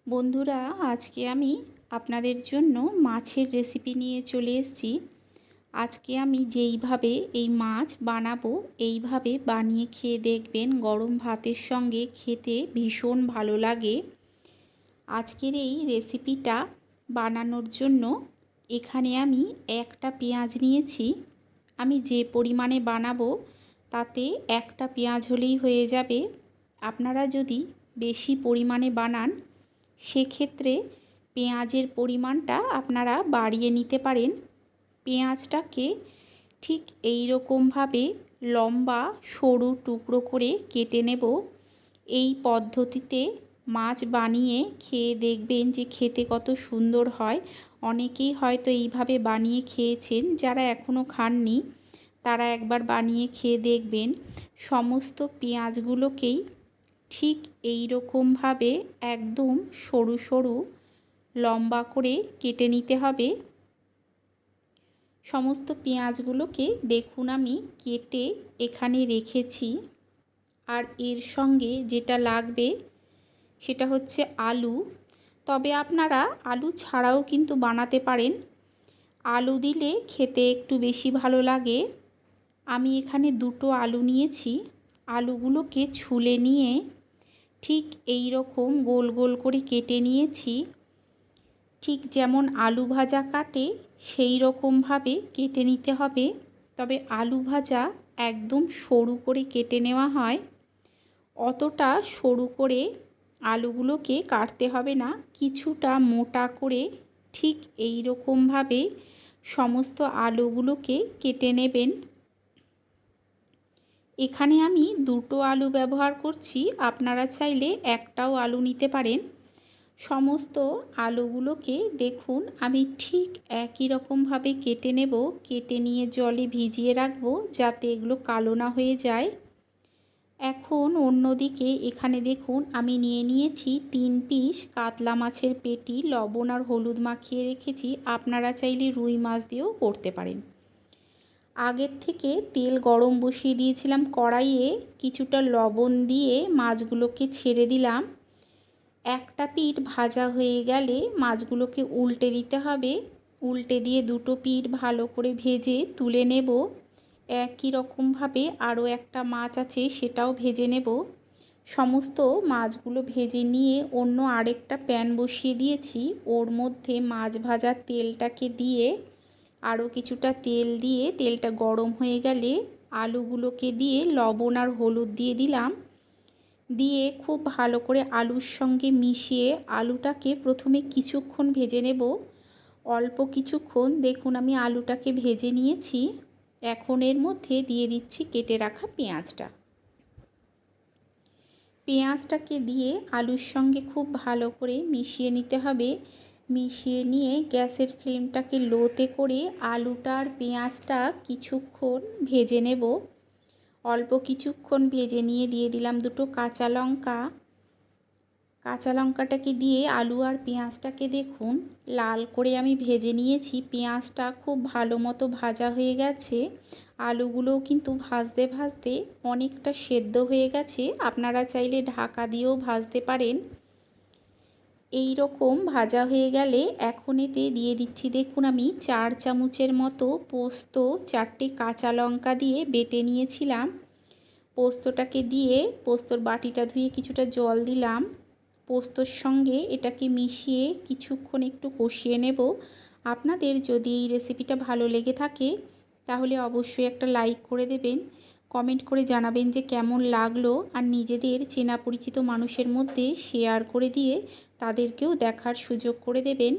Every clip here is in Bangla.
বন্ধুরা, আজকে আমি আপনাদের জন্য মাছের রেসিপি নিয়ে চলে এসেছি। আজকে আমি যেইভাবে এই মাছ বানাবো এইভাবে বানিয়ে খেয়ে দেখবেন, গরম ভাতের সঙ্গে খেতে ভীষণ ভালো লাগে। আজকের এই রেসিপিটা বানানোর জন্য এখানে আমি একটা পেঁয়াজ নিয়েছি। আমি যে পরিমাণে বানাবো তাতে একটা পেঁয়াজ হলেই হয়ে যাবে। আপনারা যদি বেশি পরিমাণে বানান সেক্ষেত্রে পেঁয়াজের পরিমাণটা আপনারা বাড়িয়ে নিতে পারেন। পেঁয়াজটাকে ঠিক এই রকমভাবে লম্বা সরু টুকরো করে কেটে নেব। এই পদ্ধতিতে মাছ বানিয়ে খেয়ে দেখবেন যে খেতে কত সুন্দর হয়। অনেকেই হয়তো এইভাবে বানিয়ে খেয়েছেন, যারা এখনও খাননি তারা একবার বানিয়ে খেয়ে দেখবেন। সমস্ত পেঁয়াজগুলোকেই ঠিক এই রকমভাবে একদম সরু সরু লম্বা করে কেটে নিতে হবে। সমস্ত পেঁয়াজগুলোকে দেখুন আমি কেটে এখানে রেখেছি। আর এর সঙ্গে যেটা লাগবে সেটা হচ্ছে আলু। তবে আপনারা আলু ছাড়াও কিন্তু বানাতে পারেন। আলু দিলে খেতে একটু বেশি ভালো লাগে। আমি এখানে দুটো আলু নিয়েছি। আলুগুলোকে ছুলে নিয়ে ঠিক এই রকম গোল গোল করে কেটে নিয়েছি। ঠিক যেমন আলু ভাজা কাটে সেই রকমভাবে কেটে নিতে হবে। তবে আলু ভাজা একদম সরু করে কেটে নেওয়া হয়। অতটা সরু করে আলুগুলোকে কাটতে হবে না, কিছুটা মোটা করে ঠিক এই রকমভাবে সমস্ত আলুগুলোকে কেটে নেবেন। এখানে আমি দুটো আলু ব্যবহার করছি, আপনারা চাইলে একটাও আলু নিতে পারেন। সমস্ত আলুগুলোকে দেখুন আমি ঠিক একই রকমভাবে কেটে নেব। কেটে নিয়ে জলে ভিজিয়ে রাখবো যাতে এগুলো কালো না হয়ে যায়। এখন অন্যদিকে এখানে দেখুন আমি নিয়ে নিয়েছি 3 পিস কাতলা মাছের পেটি, লবণ আর হলুদ মাখিয়ে রেখেছি। আপনারা চাইলে রুই মাছ দিয়েও করতে পারেন। আগের থেকে তেল গরম বসিয়ে দিয়েছিলাম কড়াইয়ে, কিছুটা লবণ দিয়ে মাছগুলোকে ছেড়ে দিলাম। একটা পিঠ ভাজা হয়ে গেলে মাছগুলোকে উল্টে দিতে হবে। উল্টে দিয়ে দুটো পিঠ ভালো করে ভেজে তুলে নেব। একই রকমভাবে আরও একটা মাছ আছে সেটাও ভেজে নেব। সমস্ত মাছগুলো ভেজে নিয়ে অন্য আরেকটা প্যান বসিয়ে দিয়েছি। ওর মধ্যে মাছ ভাজার তেলটাকে দিয়ে আরও কিছুটা তেল দিয়ে তেলটা গরম হয়ে গেলে আলুগুলোকে দিয়ে লবণ আর হলুদ দিয়ে দিলাম। দিয়ে খুব ভালো করে আলুর সঙ্গে মিশিয়ে আলুটাকে প্রথমে কিছুক্ষণ ভেজে নেব। অল্প কিছুক্ষণ দেখুন আমি আলুটাকে ভেজে নিয়েছি। এখন এর মধ্যে দিয়ে দিচ্ছি কেটে রাখা পেঁয়াজটা। পেঁয়াজটাকে দিয়ে আলুর সঙ্গে খুব ভালো করে মিশিয়ে নিতে হবে। মিশিয়ে নিয়ে গ্যাসের ফ্লেমটাকে লোতে করে আলুটা আর পেঁয়াজটা কিছুক্ষণ ভেজে নেব। অল্প কিছুক্ষণ ভেজে নিয়ে দিয়ে দিলাম দুটো কাঁচা লঙ্কা। কাঁচা লঙ্কাটাকে দিয়ে আলু আর পেঁয়াজটাকে দেখুন লাল করে আমি ভেজে নিয়েছি। পেঁয়াজটা খুব ভালো মতো ভাজা হয়ে গেছে। আলুগুলোও কিন্তু ভাজতে ভাজতে অনেকটা সেদ্ধ হয়ে গেছে। আপনারা চাইলে ঢাকা দিয়েও ভাজতে পারেন। এই রকম ভাজা হয়ে গেলে এখন এতে দিয়ে দিচ্ছি দেখুন আমি 4 চামচের মতো পোস্ত, 4টে কাঁচা লঙ্কা দিয়ে বেটে নিয়েছিলাম। পোস্তটাকে দিয়ে পোস্তর বাটিটা ধুয়ে কিছুটা জল দিলাম। পোস্তর সঙ্গে এটাকে মিশিয়ে কিছুক্ষণ একটু কষিয়ে নেব। আপনাদের যদি এই রেসিপিটা ভালো লেগে থাকে তাহলে অবশ্যই একটা লাইক করে দেবেন, কমেন্ট করে জানাবেন যে কেমন লাগলো, আর নিজেদের চেনা পরিচিত মানুষের মধ্যে শেয়ার করে দিয়ে তাদেরকেও দেখার সুযোগ করে দেবেন।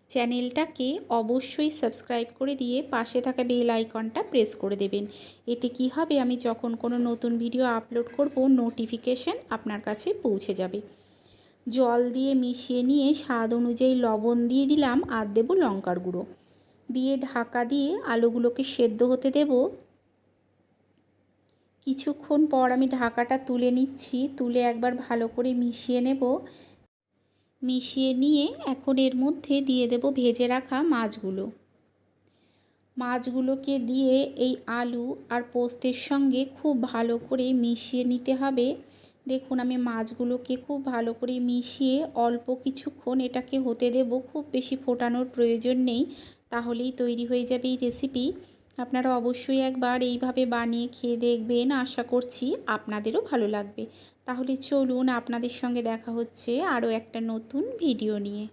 চ্যানেলটাকে অবশ্যই সাবস্ক্রাইব করে দিয়ে পাশে থাকা বেল আইকনটা প্রেস করে দেবেন। এতে কি হবে, আমি যখন কোনো নতুন ভিডিও আপলোড করব নোটিফিকেশন আপনার কাছে পৌঁছে যাবে। জল দিয়ে মিশিয়ে নিয়ে স্বাদ অনুযায়ী লবণ দিয়ে দিলাম, আর দেবো লঙ্কার গুঁড়ো দিয়ে ঢাকা দিয়ে আলুগুলোকে সেদ্ধ হতে দেব। কিছুক্ষণ পর আমি ঢাকাটা তুলে নিচ্ছি। তুলে একবার ভালো করে মিশিয়ে নেব। মিশিয়ে নিয়ে এখন এর মধ্যে দিয়ে দেব ভেজে রাখা মাছগুলো। মাছগুলোকে দিয়ে এই আলু আর পোস্তের সঙ্গে খুব ভালো করে মিশিয়ে নিতে হবে। দেখুন আমি মাছগুলোকে খুব ভালো করে মিশিয়ে অল্প কিছুক্ষণ এটাকে হতে দেব, খুব বেশি ফোটানোর প্রয়োজন নেই, তাহলেই তৈরি হয়ে যাবে এই রেসিপি। আপনারা অবশ্যই একবার এইভাবে বানিয়ে খেয়ে দেখবেন, আশা করছি আপনাদেরও ভালো লাগবে। তাহলে চলুন আপনাদের সঙ্গে দেখা হচ্ছে আরও একটা নতুন ভিডিও নিয়ে।